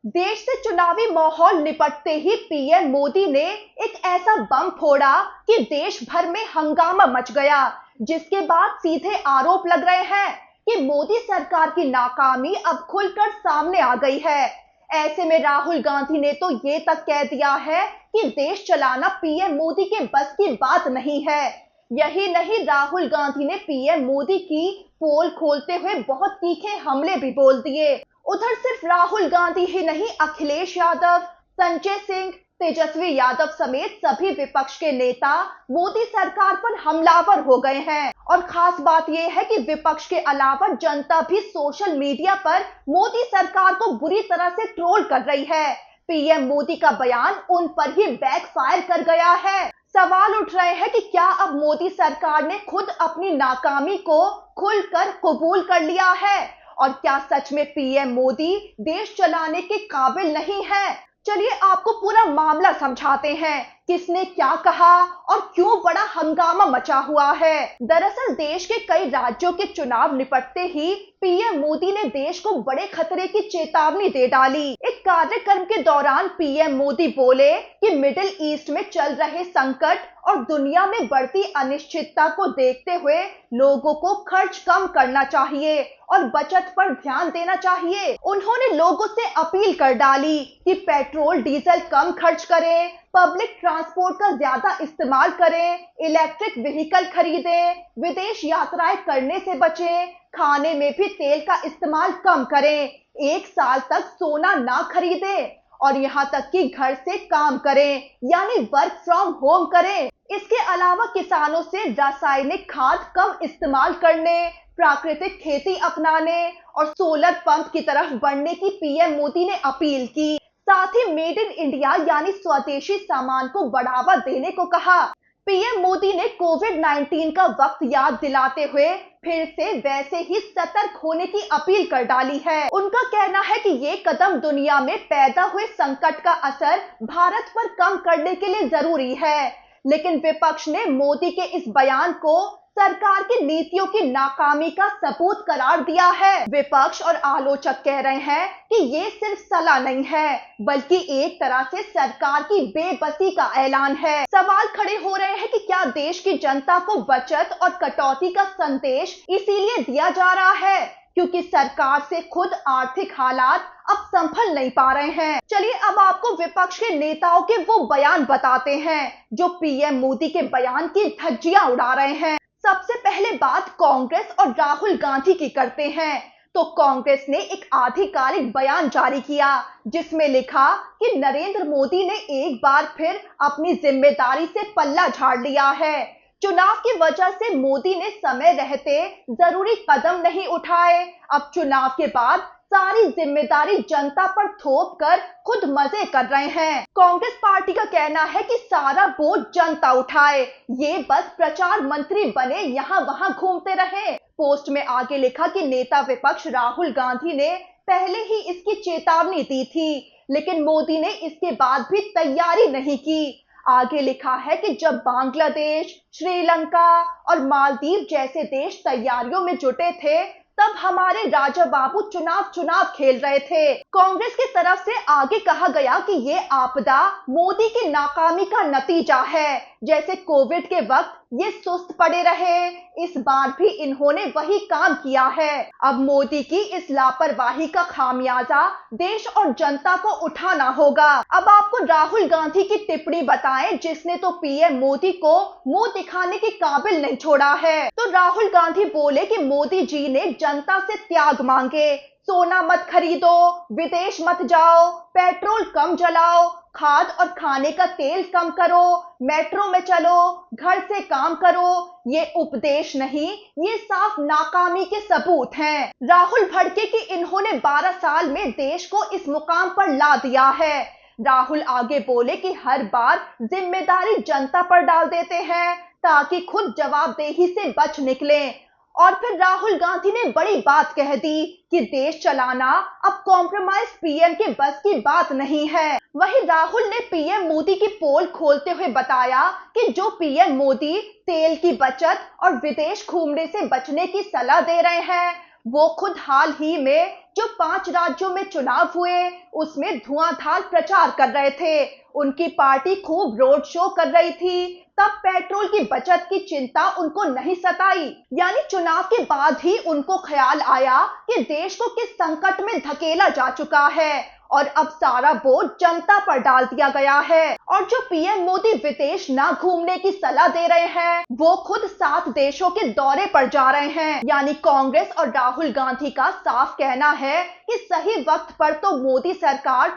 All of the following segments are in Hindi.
देश से चुनावी माहौल निपटते ही पीएम मोदी ने एक ऐसा बम फोड़ा कि देश भर में हंगामा मच गया, जिसके बाद सीधे आरोप लग रहे हैं कि मोदी सरकार की नाकामी अब खुलकर सामने आ गई है। ऐसे में राहुल गांधी ने तो ये तक कह दिया है कि देश चलाना पीएम मोदी के बस की बात नहीं है। यही नहीं, राहुल गांधी ने पीएम मोदी की पोल खोलते हुए बहुत तीखे हमले भी बोल दिए। उधर सिर्फ राहुल गांधी ही नहीं, अखिलेश यादव, संजय सिंह, तेजस्वी यादव समेत सभी विपक्ष के नेता मोदी सरकार पर हमलावर हो गए हैं। और खास बात यह है कि विपक्ष के अलावा जनता भी सोशल मीडिया पर मोदी सरकार को बुरी तरह से ट्रोल कर रही है। पीएम मोदी का बयान उन पर ही बैकफायर कर गया है। सवाल उठ रहे हैं कि क्या अब मोदी सरकार ने खुद अपनी नाकामी को खुलकर कबूल कर लिया है, और क्या सच में पीएम मोदी देश चलाने के काबिल नहीं है। चलिए आपको पूरा मामला समझाते हैं, किसने क्या कहा और क्यों बड़ा हंगामा मचा हुआ है। दरअसल देश के कई राज्यों के चुनाव निपटते ही पीएम मोदी ने देश को बड़े खतरे की चेतावनी दे डाली। एक कार्यक्रम के दौरान पीएम मोदी बोले कि मिडिल ईस्ट में चल रहे संकट और दुनिया में बढ़ती अनिश्चितता को देखते हुए लोगों को खर्च कम करना चाहिए और बचत पर ध्यान देना चाहिए। उन्होंने लोगों से अपील कर डाली कि पेट्रोल डीजल कम खर्च करें, पब्लिक ट्रांसपोर्ट का ज्यादा इस्तेमाल करें, इलेक्ट्रिक व्हीकल खरीदें, विदेश यात्राएं करने से बचें, खाने में भी तेल का इस्तेमाल कम करें, 1 साल तक सोना ना खरीदें और यहाँ तक कि घर से काम करें, यानी वर्क फ्रॉम होम करें। इसके अलावा किसानों से रासायनिक खाद कम इस्तेमाल करने, प्राकृतिक खेती अपनाने और सोलर पंप की तरफ बढ़ने की पीएम मोदी ने अपील की। साथ ही मेड इन इंडिया यानी स्वदेशी सामान को बढ़ावा देने को कहा। पीएम मोदी ने कोविड-19 का वक्त याद दिलाते हुए फिर से वैसे ही सतर्क होने की अपील कर डाली है। उनका कहना है कि ये कदम दुनिया में पैदा हुए संकट का असर भारत पर कम करने के लिए जरूरी है। लेकिन विपक्ष ने मोदी के इस बयान को सरकार की नीतियों की नाकामी का सबूत करार दिया है। विपक्ष और आलोचक कह रहे हैं कि ये सिर्फ सलाह नहीं है, बल्कि एक तरह से सरकार की बेबसी का ऐलान है। सवाल खड़े हो रहे हैं कि क्या देश की जनता को बचत और कटौती का संदेश इसीलिए दिया जा रहा है क्योंकि सरकार से खुद आर्थिक हालात अब संभल नहीं पा रहे हैं। चलिए अब आपको विपक्ष के नेताओं के वो बयान बताते हैं जो पीएम मोदी के बयान की धज्जियां उड़ा रहे हैं। सबसे पहले बात कांग्रेस और राहुल गांधी की करते हैं। तो कांग्रेस ने एक आधिकारिक बयान जारी किया जिसमें लिखा कि नरेंद्र मोदी ने एक बार फिर अपनी जिम्मेदारी से पल्ला झाड़ लिया है। चुनाव की वजह से मोदी ने समय रहते जरूरी कदम नहीं उठाए। अब चुनाव के बाद सारी जिम्मेदारी जनता पर थोप कर खुद मजे कर रहे हैं। कांग्रेस पार्टी का कहना है कि सारा बोझ जनता उठाए, ये बस प्रचार मंत्री बने यहाँ वहाँ घूमते रहे। पोस्ट में आगे लिखा कि नेता विपक्ष राहुल गांधी ने पहले ही इसकी चेतावनी दी थी, लेकिन मोदी ने इसके बाद भी तैयारी नहीं की। आगे लिखा है कि जब बांग्लादेश, श्रीलंका और मालदीव जैसे देश तैयारियों में जुटे थे, तब हमारे राजा बाबू चुनाव खेल रहे थे। कांग्रेस की तरफ से आगे कहा गया कि ये आपदा मोदी की नाकामी का नतीजा है। जैसे कोविड के वक्त ये सुस्त पड़े रहे, इस बार भी इन्होंने वही काम किया है। अब मोदी की इस लापरवाही का खामियाजा देश और जनता को उठाना होगा। अब आपको राहुल गांधी की टिप्पणी बताएं जिसने तो पीएम मोदी को मुंह दिखाने के काबिल नहीं छोड़ा है। तो राहुल गांधी बोले कि मोदी जी ने जनता से त्याग मांगे, सोना मत खरीदो, विदेश मत जाओ, पेट्रोल कम जलाओ, खाद और खाने का तेल कम करो, मेट्रो में चलो, घर से काम करो। ये उपदेश नहीं, ये साफ नाकामी के सबूत हैं। राहुल भड़के कि इन्होंने 12 साल में देश को इस मुकाम पर ला दिया है। राहुल आगे बोले कि हर बार जिम्मेदारी जनता पर डाल देते हैं ताकि खुद जवाबदेही से बच निकलें। और फिर राहुल गांधी ने बड़ी बात कह दी कि देश चलाना अब कॉम्प्रोमाइज पीएम के बस की बात नहीं है। वहीं राहुल ने पीएम मोदी की पोल खोलते हुए बताया कि जो पीएम मोदी तेल की बचत और विदेश घूमने से बचने की सलाह दे रहे हैं, वो खुद हाल ही में जो 5 राज्यों में चुनाव हुए उसमें धुआंधार प्रचार कर रहे थे। उनकी पार्टी खूब रोड शो कर रही थी, तब पेट्रोल की बचत की चिंता उनको नहीं सताई। यानी चुनाव के बाद ही उनको ख्याल आया कि देश को किस संकट में धकेला जा चुका है और अब सारा बोझ जनता पर डाल दिया गया है। और जो पीएम मोदी विदेश ना घूमने की सलाह दे रहे हैं, वो खुद 7 देशों के दौरे पर जा रहे हैं। यानी कांग्रेस और राहुल गांधी का साफ कहना है कि सही वक्त पर तो मोदी सरकार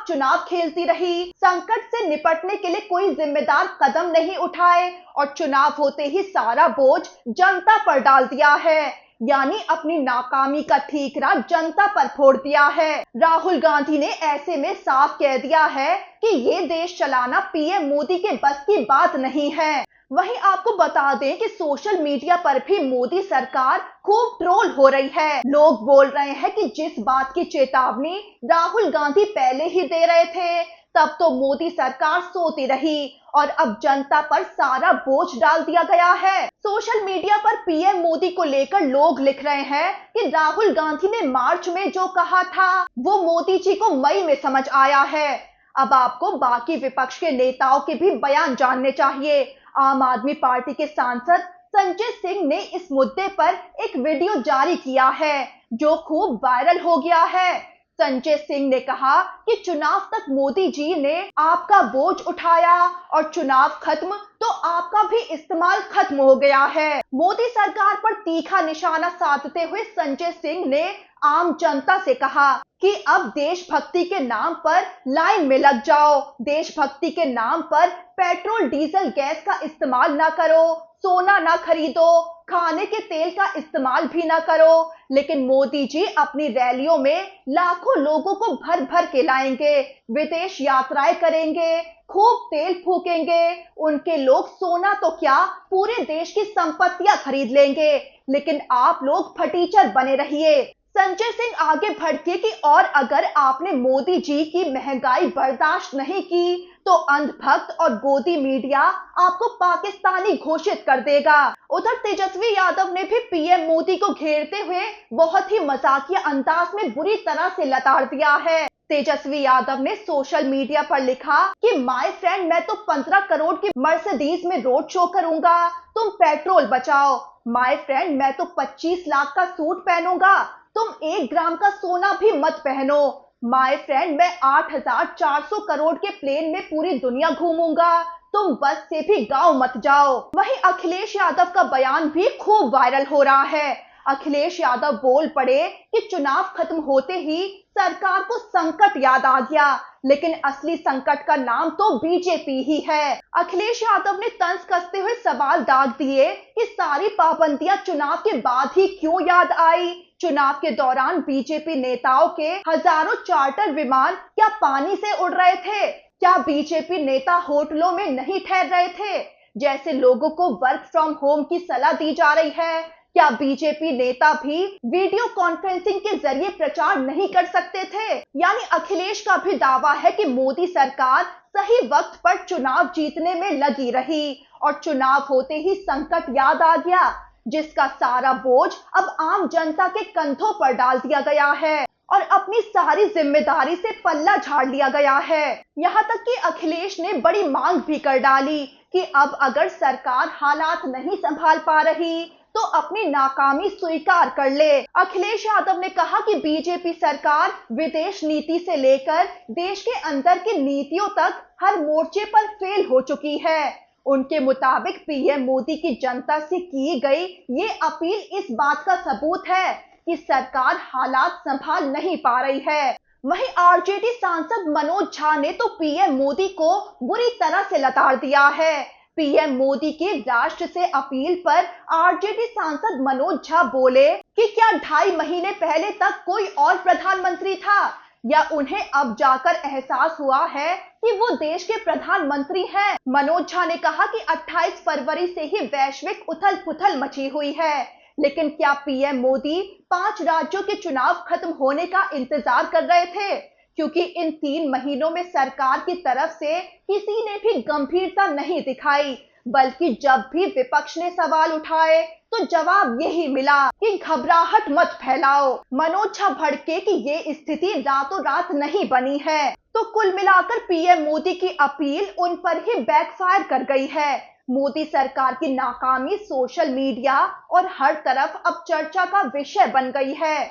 चुनाव खेलती रही, संकट से निपटने के लिए कोई जिम्मेदार कदम नहीं उठाए और चुनाव होते ही सारा बोझ जनता पर डाल दिया है। यानी अपनी नाकामी का ठीकरा जनता पर फोड़ दिया है। राहुल गांधी ने ऐसे में साफ कह दिया है कि ये देश चलाना पीएम मोदी के बस की बात नहीं है। वहीं आपको बता दें कि सोशल मीडिया पर भी मोदी सरकार खूब ट्रोल हो रही है। लोग बोल रहे हैं कि जिस बात की चेतावनी राहुल गांधी पहले ही दे रहे थे, तब तो मोदी सरकार सोती रही और अब जनता पर सारा बोझ डाल दिया गया है। सोशल मीडिया पर पीएम मोदी को लेकर लोग लिख रहे हैं कि राहुल गांधी ने मार्च में जो कहा था वो मोदी जी को मई में समझ आया है। अब आपको बाकी विपक्ष के नेताओं के भी बयान जानने चाहिए। आम आदमी पार्टी के सांसद संजय सिंह ने इस मुद्दे पर एक वीडियो जारी किया है जो खूब वायरल हो गया है। संजय सिंह ने कहा कि चुनाव तक मोदी जी ने आपका बोझ उठाया और चुनाव खत्म तो आपका भी इस्तेमाल खत्म हो गया है। मोदी सरकार पर तीखा निशाना साधते हुए संजय सिंह ने आम जनता से कहा कि अब देशभक्ति के नाम पर लाइन में लग जाओ, देशभक्ति के नाम पर पेट्रोल डीजल गैस का इस्तेमाल ना करो, सोना ना खरीदो, खाने के तेल का इस्तेमाल भी ना करो। लेकिन मोदी जी अपनी रैलियों में लाखों लोगों को भर भर के लाएंगे, विदेश यात्राएं करेंगे, खूब तेल फूकेंगे। उनके लोग सोना तो क्या पूरे देश की संपत्तियां खरीद लेंगे, लेकिन आप लोग फटीचर बने रहिए। संजय सिंह आगे भड़के कि और अगर आपने मोदी जी की महंगाई बर्दाश्त नहीं की तो अंधभक्त और गोदी मीडिया आपको पाकिस्तानी घोषित कर देगा। उधर तेजस्वी यादव ने भी पीएम मोदी को घेरते हुए बहुत ही मजाकिया अंदाज में बुरी तरह से लताड़ दिया है। तेजस्वी यादव ने सोशल मीडिया पर लिखा कि माय फ्रेंड, मैं तो 15 करोड़ की मर्सिडीज में रोड शो करूंगा, तुम पेट्रोल बचाओ। माय फ्रेंड, मैं तो 25 लाख का सूट पहनूंगा, तुम 1 ग्राम का सोना भी मत पहनो। माय फ्रेंड, मैं 8,400 करोड़ के प्लेन में पूरी दुनिया घूमूंगा, तुम बस से भी गांव मत जाओ। वहीं अखिलेश यादव का बयान भी खूब वायरल हो रहा है। अखिलेश यादव बोल पड़े कि चुनाव खत्म होते ही सरकार को संकट याद आ गया, लेकिन असली संकट का नाम तो बीजेपी ही है। अखिलेश यादव ने तंज कसते हुए सवाल दाग दिए कि सारी पाबंदियां चुनाव के बाद ही क्यों याद आई। चुनाव के दौरान बीजेपी नेताओं के हजारों चार्टर विमान क्या पानी से उड़ रहे थे? क्या बीजेपी नेता होटलों में नहीं ठहर रहे थे जैसे लोगों को वर्क फ्रॉम होम की सलाह दी जा रही है? क्या बीजेपी नेता भी वीडियो कॉन्फ्रेंसिंग के जरिए प्रचार नहीं कर सकते थे? यानी अखिलेश का भी दावा है कि मोदी सरकार सही वक्त पर चुनाव जीतने में लगी रही और चुनाव होते ही संकट याद आ गया, जिसका सारा बोझ अब आम जनता के कंधों पर डाल दिया गया है और अपनी सारी जिम्मेदारी से पल्ला झाड़ लिया गया है। यहाँ तक कि अखिलेश ने बड़ी मांग भी कर डाली कि अब अगर सरकार हालात नहीं संभाल पा रही तो अपनी नाकामी स्वीकार कर ले। अखिलेश यादव ने कहा कि बीजेपी सरकार विदेश नीति से लेकर देश के अंदर की नीतियों तक हर मोर्चे पर फेल हो चुकी है। उनके मुताबिक पीएम मोदी की जनता से की गई ये अपील इस बात का सबूत है कि सरकार हालात संभाल नहीं पा रही है। वहीं आरजेडी सांसद मनोज झा ने तो पीएम मोदी को बुरी तरह से लताड़ दिया है। पीएम मोदी की राष्ट्र से अपील पर आरजेडी सांसद मनोज झा बोले कि क्या 2.5 महीने पहले तक कोई और प्रधानमंत्री था या उन्हें अब जाकर एहसास हुआ है कि वो देश के प्रधानमंत्री हैं। मनोज झा ने कहा कि 28 फरवरी से ही वैश्विक उथल पुथल मची हुई है, लेकिन क्या पीएम मोदी 5 राज्यों के चुनाव खत्म होने का इंतजार कर रहे थे? क्योंकि इन 3 महीनों में सरकार की तरफ से किसी ने भी गंभीरता नहीं दिखाई, बल्कि जब भी विपक्ष ने सवाल उठाए तो जवाब यही मिला कि घबराहट मत फैलाओ। मनोज झा भड़के कि ये स्थिति रातों रात नहीं बनी है। तो कुल मिलाकर पीएम मोदी की अपील उन पर ही बैकफायर कर गई है। मोदी सरकार की नाकामी सोशल मीडिया और हर तरफ अब चर्चा का विषय बन गई है।